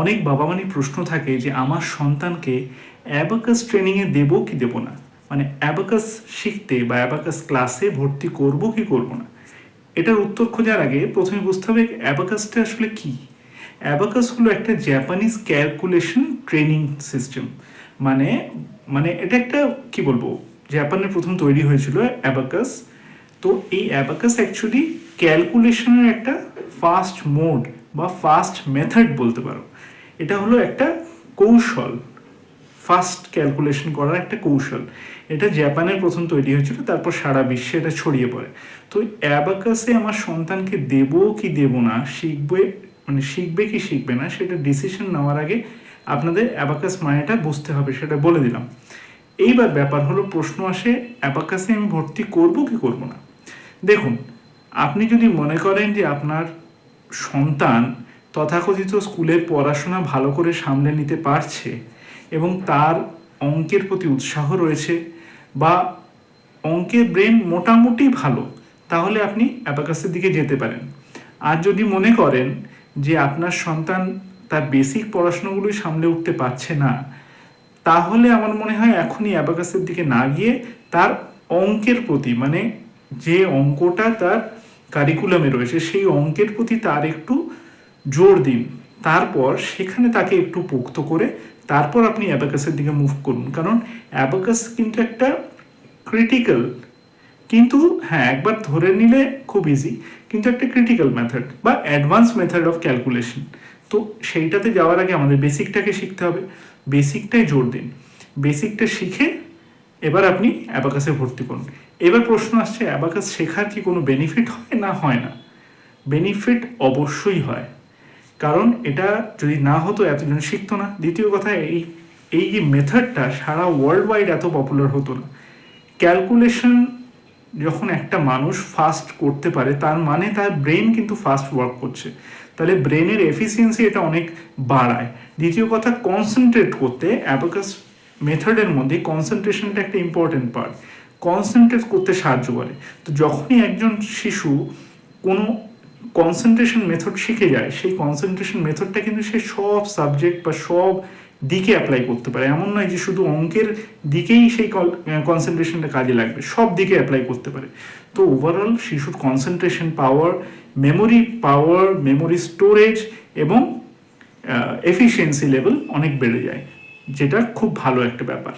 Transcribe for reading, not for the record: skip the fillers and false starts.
অনেক বাবা মায়ের প্রশ্ন থাকে যে আমার সন্তানকে অ্যাবাকাস ট্রেনিংয়ে দেবো কি দেবো না, মানে অ্যাবাকাস শিখতে বা অ্যাবাকাস ক্লাসে ভর্তি করব কি করব না। এটার উত্তর খোঁজার আগে প্রথমে বুঝতে হবে অ্যাবাকাসটা আসলে কি। অ্যাবাকাস হলো একটা জাপানিজ ক্যালকুলেশন ট্রেনিং সিস্টেম। মানে মানে এটা একটা কি বলবো, জাপানের প্রথম তৈরি হয়েছিল অ্যাবাকাস। তো এই অ্যাবাকাস অ্যাকচুয়ালি ক্যালকুলেশনের একটা ফাস্ট মোড বা ফাস্ট মেথড বলতে পারো। এটা হলো একটা কৌশল, ফাস্ট ক্যালকুলেশন করার একটা কৌশল। এটা জাপানের প্রথম তৈরি হয়েছিল, তারপর সারা বিশ্বে এটা ছড়িয়ে পড়ে। তো অ্যাবাকাসে আমার সন্তানকে দেব কি দেব না, শিখবে মানে শিখবে কি শিখবে না, সেটা ডিসিশন নেওয়ার আগে আপনাদের অ্যাবাকাস মানেটা বুঝতে হবে, সেটা বলে দিলাম। এইবার ব্যাপার হলো, প্রশ্ন আসে অ্যাবাকাসে আমি ভর্তি করব কি করব না। দেখুন, আপনি যদি মনে করেন যে আপনার সন্তান তথাকথিত স্কুলের পড়াশোনা ভালো করে সামলে নিতে পারছে এবং তার অঙ্কের প্রতি উৎসাহ রয়েছে বা অঙ্কের ব্রেন মোটামুটি ভালো, তাহলে আপনি অ্যাবাকাসের দিকে যেতে পারেন। আর যদি মনে করেন যে আপনার সন্তান তার বেসিক পড়াশোনাগুলোই সামলে উঠতে পারছে না, তাহলে আমার মনে হয় এখনই অ্যাবাকাসের দিকে না গিয়ে তার অঙ্কের প্রতি, মানে যে অঙ্কটা তার কারিকুলামে রয়েছে সেই অঙ্কের প্রতি তার একটু জোর দিন। তারপর সেখানে তাকে একটু পোক্ত করে তারপর আপনি অ্যাবাকাসের দিকে মুভ করুন। কারণ অ্যাবাকাস কিন্তু একটা ক্রিটিক্যাল, কিন্তু হ্যাঁ একবার ধরে নিলে খুব ইজি, কিন্তু একটা ক্রিটিক্যাল মেথড বা অ্যাডভান্স মেথড অফ ক্যালকুলেশন। তো সেইটাতে যাওয়ার আগে আমাদের বেসিকটাকে শিখতে হবে, বেসিকটাই জোর দিন। বেসিকটা শিখে এবার আপনি অ্যাবাকাসে ভর্তি করুন। এবার প্রশ্ন আসছে, অ্যাবাকাস শেখার কি কোনো বেনিফিট হয় না হয় না? বেনিফিট অবশ্যই হয়, কারণ এটা যদি না হতো এতজন শিখতো না। দ্বিতীয় কথা, এই যে মেথডটা সারা ওয়ার্ল্ড ওয়াইড এত পপুলার হতো না। ক্যালকুলেশন যখন একটা মানুষ ফাস্ট করতে পারে তার মানে তার ব্রেন কিন্তু ফাস্ট ওয়ার্ক করছে, তাহলে ব্রেনের এফিসিয়েন্সি এটা অনেক বাড়ায়। দ্বিতীয় কথা, কনসেন্ট্রেট করতে অ্যাবাকাস মেথডের মধ্যে কনসেন্ট্রেশনটা একটা ইম্পর্টেন্ট পার্ট, কনসেন্ট্রেট করতে সাহায্য করে। তো যখনই একজন শিশু কোনো কনসেন্ট্রেশন মেথড শিখে যায়, সেই কনসেন্ট্রেশন মেথডটা কিন্তু সে সব সাবজেক্ট বা সব দিকে অ্যাপ্লাই করতে পারে। এমন নয় যে শুধু অঙ্কের দিকেই সেই কনসেন্ট্রেশনটা কাজে লাগবে, সব দিকে অ্যাপ্লাই করতে পারে। তো ওভারঅল শিশুর কনসেন্ট্রেশন পাওয়ার, মেমোরি স্টোরেজ এবং এফিসিয়েন্সি লেভেল অনেক বেড়ে যায়, যেটা খুব ভালো একটা ব্যাপার।